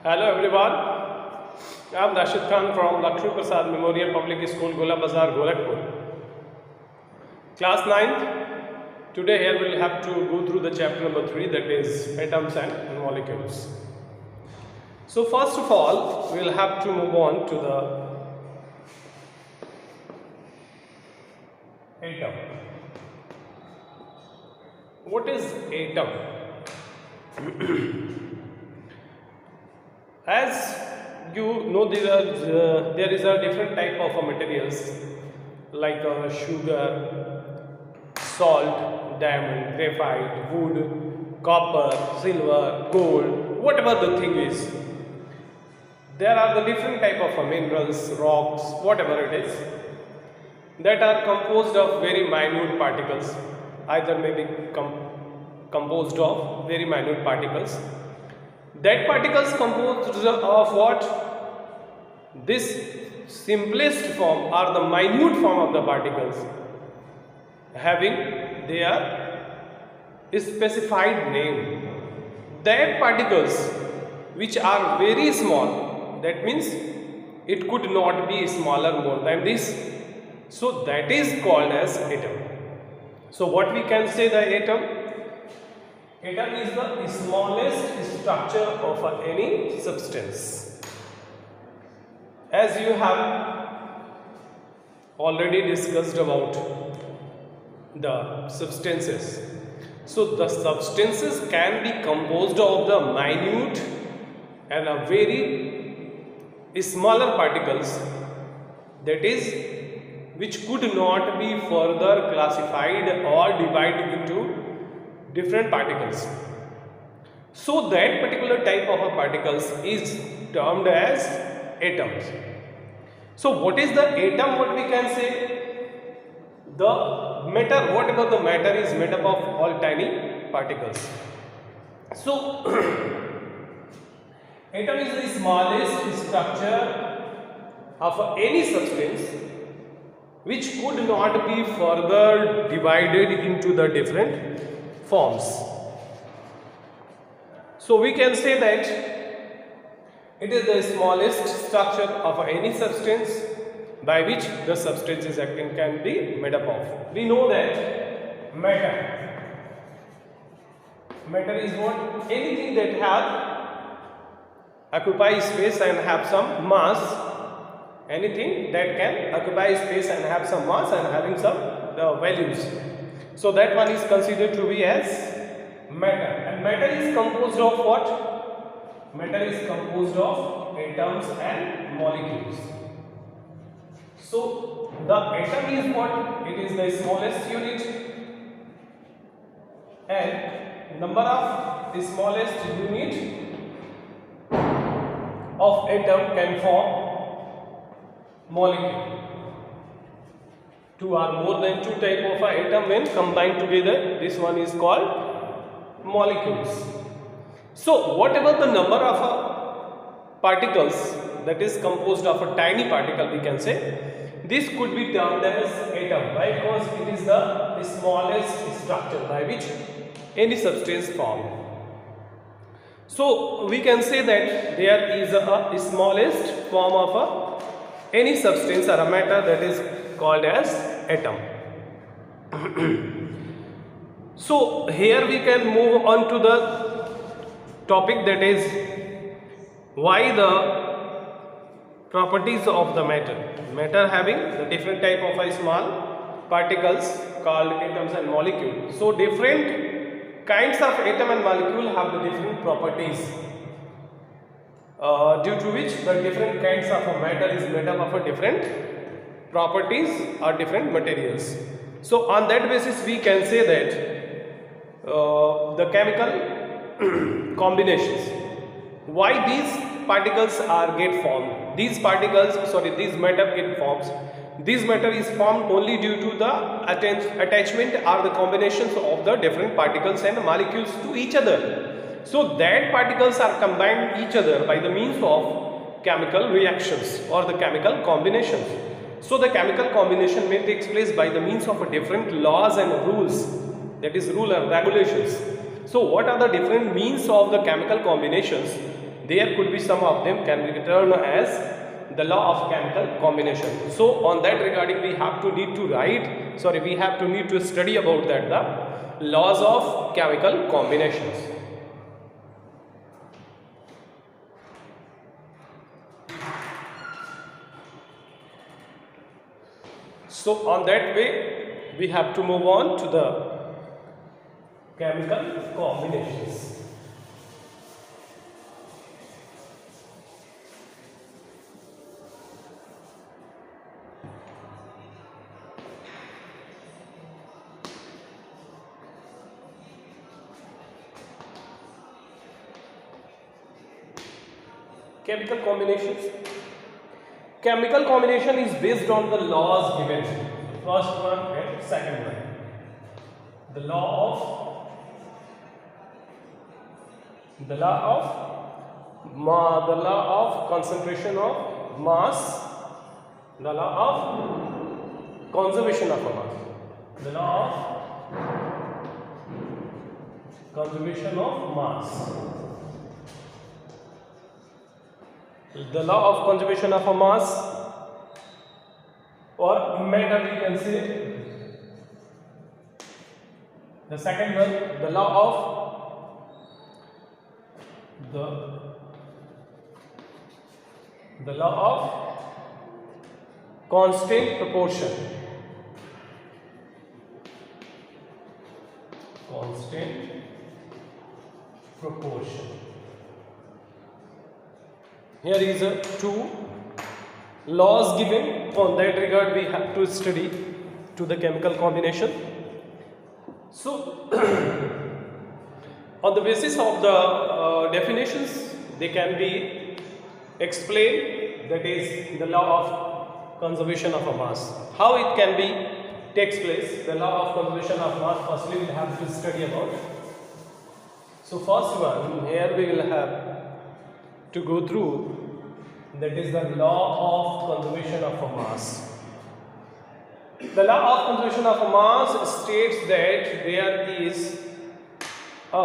Hello everyone, I am Rashid Khan from Lakshmi Prasad Memorial Public School, Gola Bazar, Gorakhpur. Class 9th, today here we will have to go through the chapter number 3, that is atoms and molecules. So first of all, we will have to move on to the atom. What is atom? As you know, there is a different type of materials like sugar, salt, diamond, graphite, wood, copper, silver, gold, whatever the thing is. There are the different type of minerals, rocks, whatever it is, that are composed of very minute particles, either may be composed of very minute particles. That particles composed of what? This simplest form or the minute form of the particles having their specified name. That particles which are very small, that means it could not be smaller more than this. So that is called as atom. So what we can say the atom? Atom is the smallest structure of any substance. As you have already discussed about the substances. So the substances can be composed of the minute and a very smaller particles, that is, which could not be further classified or divided into different particles. So that particular type of particles is termed as atoms. So what is the atom? What we can say? The matter, whatever the matter is made up of all tiny particles. So atom is the smallest structure of any substance which could not be further divided into the different forms. So we can say that it is the smallest structure of any substance by which the substances can be made up of. We know that matter is what? Anything that have occupy space and have some mass. Anything that can occupy space and have some mass and having some values. So that one is considered to be as matter. And matter is composed of what? Matter is composed of atoms and molecules. So the atom is what? It is the smallest unit, and number of the smallest unit of atom can form molecule. Two or more than two type of atom when combined together, this one is called molecules. So whatever the number of particles that is composed of a tiny particle, we can say this could be termed as atom. Why? Because it is the smallest structure by which any substance formed. So we can say that there is a smallest form of any substance or a matter that is called as atom. So here we can move on to the topic, that is why the properties of the matter having the different type of small particles called atoms and molecules. So different kinds of atom and molecule have the different properties, due to which the different kinds of matter is made up of different properties or different materials. So on that basis we can say that the chemical combinations, why these particles get formed. These matter get formed. This matter is formed only due to the attachment or the combinations of the different particles and molecules to each other. So that particles are combined each other by the means of chemical reactions or the chemical combinations. So the chemical combination may take place by the means of different laws and rules, that is rule and regulations. So what are the different means of the chemical combinations? there could be some of them can be termed as the law of chemical combination. So on that regarding we have to need to study about that the laws of chemical combinations. So on that way we have to move on to the chemical combinations. Chemical combinations. Chemical combination is based on the laws given. First one and second one. The law of concentration of mass, the law of conservation of a mass, the law of conservation of mass. The law of conservation of a mass, or matter we can say. The second one, the law of constant proportion. Constant proportion. Here is two laws given. On that regard we have to study to the chemical combination. So on the basis of the definitions they can be explained, that is the law of conservation of a mass. How it can be takes place, the law of conservation of mass, firstly we will have to study about. So first one here we will have to go through, that is the law of conservation of a mass. The law of conservation of a mass states that there is a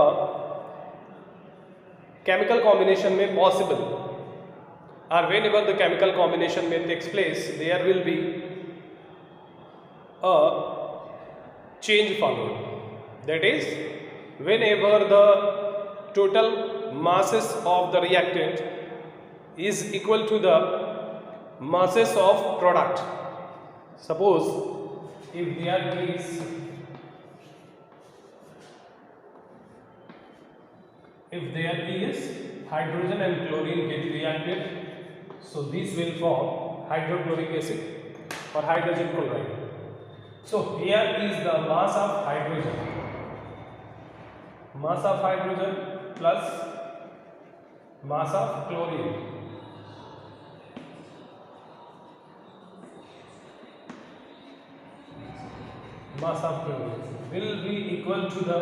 chemical combination may possible, or whenever the chemical combination may takes place, there will be a change followed. That is, whenever the total masses of the reactant is equal to the masses of product. Suppose if there is hydrogen and chlorine get reacted, so this will form hydrochloric acid or hydrogen chloride. So here is the mass of hydrogen plus mass of chlorine. Mass of chlorine will be equal to the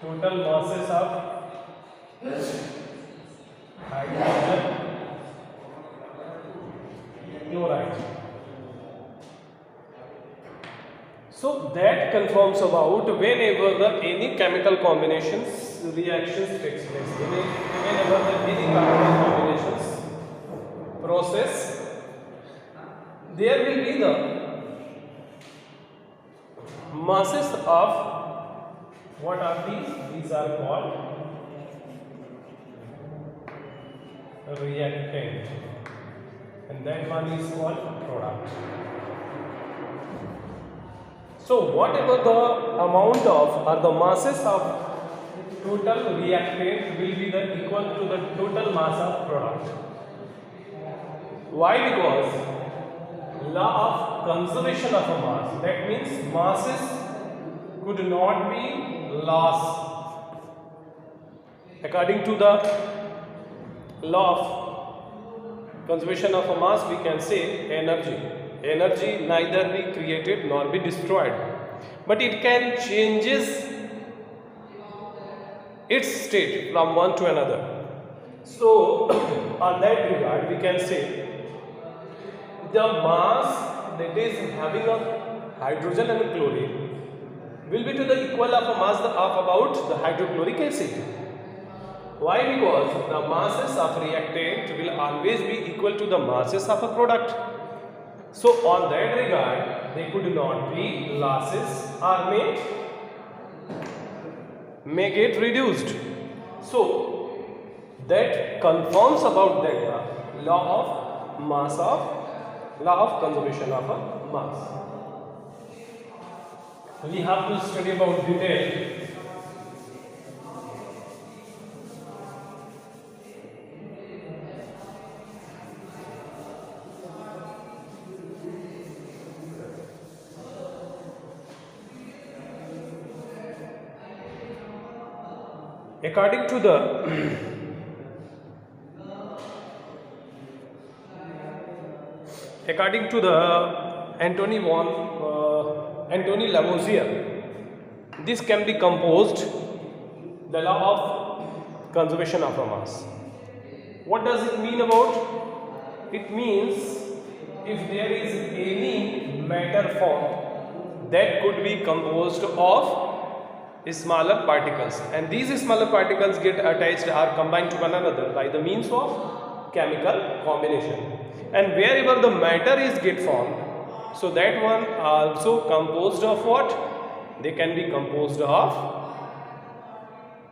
total masses of hydrogen chloride. So that confirms about whenever the any chemical combinations reactions takes place, whenever the any chemical combinations process, there will be the masses of, what are these? These are called reactant, and that one is called product. So whatever the amount of or the masses of total reactant will be the equal to the total mass of product. Why? Because law of conservation of a mass, that means masses could not be lost. According to the law of conservation of a mass, we can say energy neither be created nor be destroyed, but it can changes its state from one to another. So on that regard we can say the mass that is having a hydrogen and chlorine will be to the equal of a mass of about the hydrochloric acid. Why? Because the masses of reactant will always be equal to the masses of a product. So on that regard, they could not be losses or may get reduced. So that confirms about that law of conservation of a mass. We have to study about detail. According to the Antoine Lavoisier, this can be composed the law of conservation of a mass. What does it mean about? It means if there is any matter form that could be composed of smaller particles, and these smaller particles get attached or combined to one another by the means of chemical combination, and wherever the matter is get formed, so that one also composed of what? They can be composed of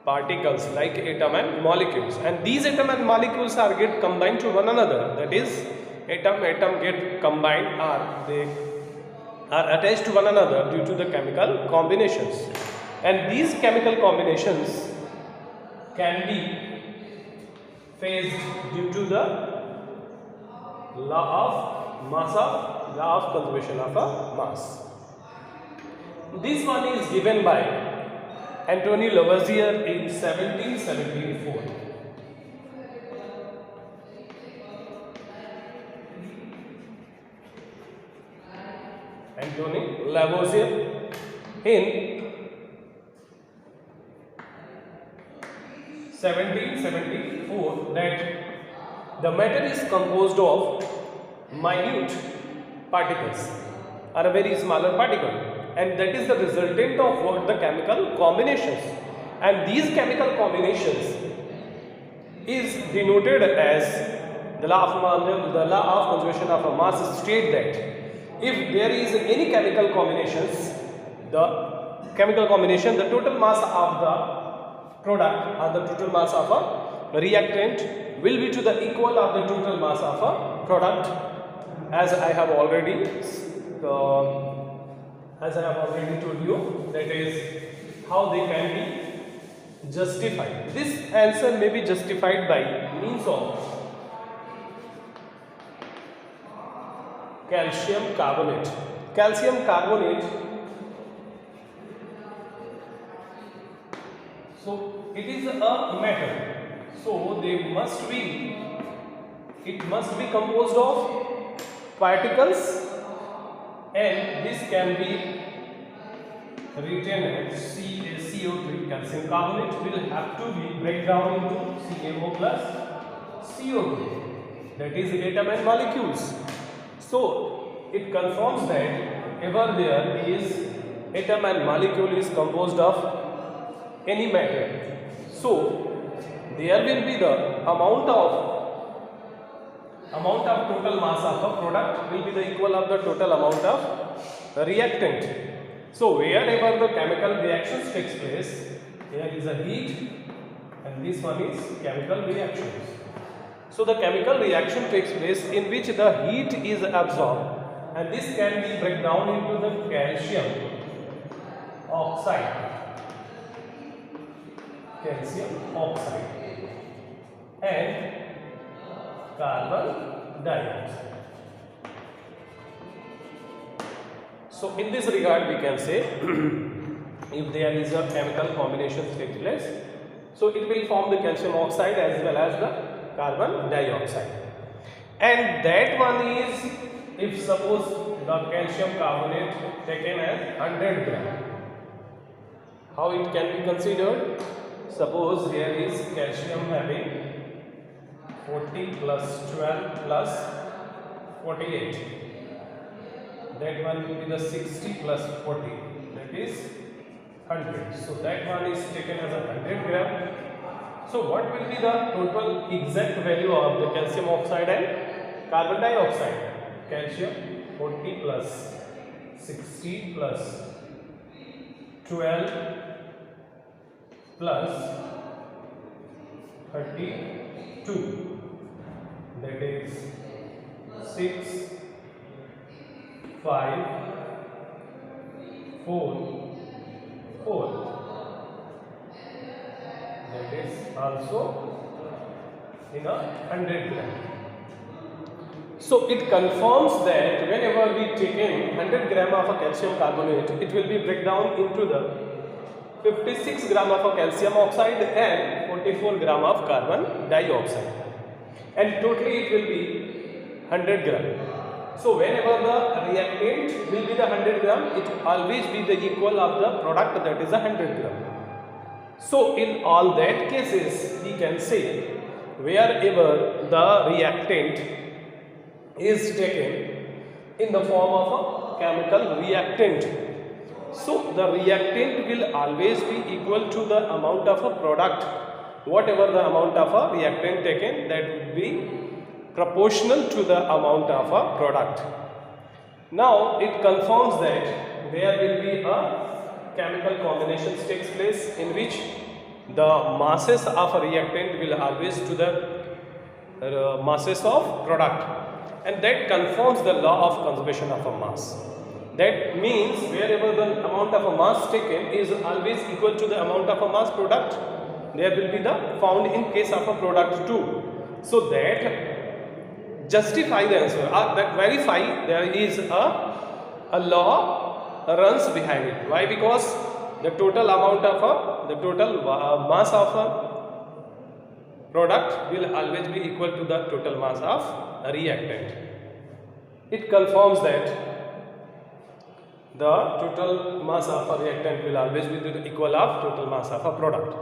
particles like atom and molecules, and these atom and molecules are get combined to one another, that is atom get combined or they are attached to one another due to the chemical combinations. And these chemical combinations can be phased due to the law of conservation of a mass. This one is given by Antoine Lavoisier in 1774. Antoine Lavoisier in 1774 that the matter is composed of minute particles or a very smaller particle, and that is the resultant of what? The chemical combinations, and these chemical combinations is denoted as the law of conservation of a mass state that if there is any chemical combinations, the total mass of the product or the total mass of a reactant will be to the equal of the total mass of a product, as I have already told you. That is how they can be justified. This answer may be justified by means of calcium carbonate. Calcium carbonate, so it is a metal, so it must be composed of particles, and this can be written as CO3. Calcium carbonate will have to be break down into CaO plus CO2, that is atom and molecules. So it confirms that ever there is atom and molecule is composed of any matter, so there will be the amount of total mass of a product will be the equal of the total amount of reactant. So wherever the chemical reactions takes place, here is a heat and this one is chemical reactions. So the chemical reaction takes place in which the heat is absorbed, and this can be break down into the calcium oxide and carbon dioxide. So in this regard we can say if there is a chemical combination take place, so it will form the calcium oxide as well as the carbon dioxide, and that one is if suppose the calcium carbonate taken as 100 gram. How it can be considered? Suppose here is calcium having 40 plus 12 plus 48. That one will be the 60 plus 40. That is 100. So that one is taken as a 100 gram. So what will be the total exact value of the calcium oxide and carbon dioxide? Calcium 40 plus 60 plus 12 plus 32, that is 6, 5, 4, 4. That is also in a 100 gram. So it confirms that whenever we take in 100 gram of a calcium carbonate, it will be break down into the 56 gram of a calcium oxide and 44 gram of carbon dioxide, and totally it will be 100 gram. So whenever the reactant will be the 100 gram, it will always be the equal of the product, that is 100 gram. So in all that cases, we can say wherever the reactant is taken in the form of a chemical reactant, so the reactant will always be equal to the amount of a product. Whatever the amount of a reactant taken, that would be proportional to the amount of a product. Now it confirms that there will be a chemical combinations takes place in which the masses of a reactant will always to the masses of product, and that confirms the law of conservation of a mass. That means wherever the amount of a mass taken is always equal to the amount of a mass product, there will be the found in case of a product too. So that justify the answer, that verify there is a law runs behind it. Why? Because the total amount of the total mass of a product will always be equal to the total mass of a reactant. It confirms that the total mass of a reactant will always be the equal of total mass of a product.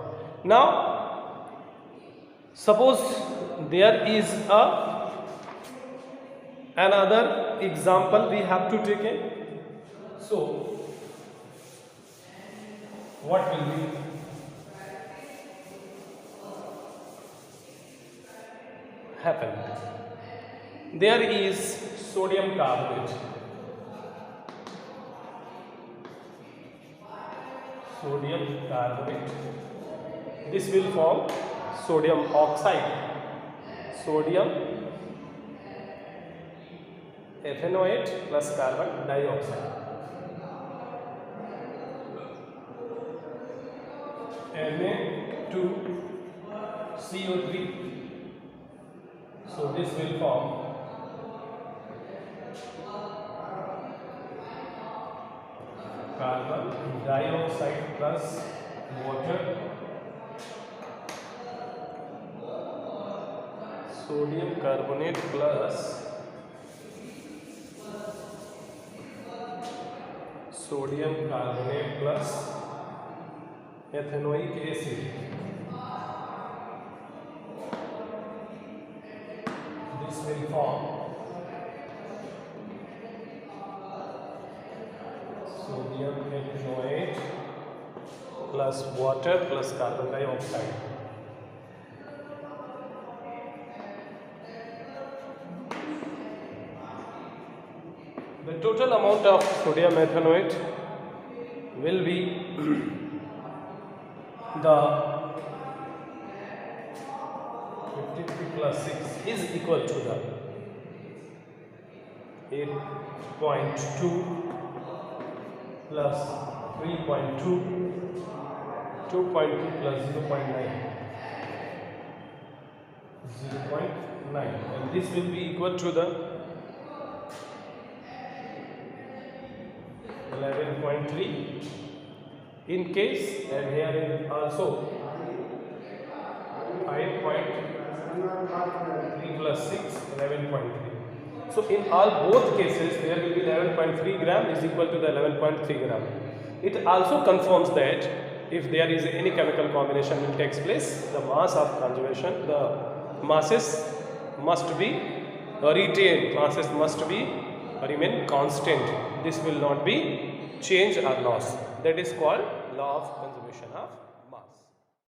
Now suppose there is another example we have to take in. So what will be? Happen? There is sodium carbonate. Sodium carbonate. This will form sodium oxide. Sodium ethanoate plus carbon dioxide. Na2CO3. So this will form carbon dioxide plus water, sodium carbonate plus sodium carbonate plus ethanoic acid. This will form sodium ethanoate plus water plus carbon dioxide. The total amount of sodium ethanoate will be the 53 plus 6 is equal to the 8.2 plus 3.2, 2.2 plus 0.9, 0.9, and this will be equal to the 11.3 in case, and here is also 5.3 plus 6, 11.3. So in all both cases there will be 11.3 gram is equal to the 11.3 gram. It also confirms that if there is any chemical combination will takes place, the mass of conservation, the masses must be retained, masses must be remain constant. This will not be changed or lost. That is called law of conservation of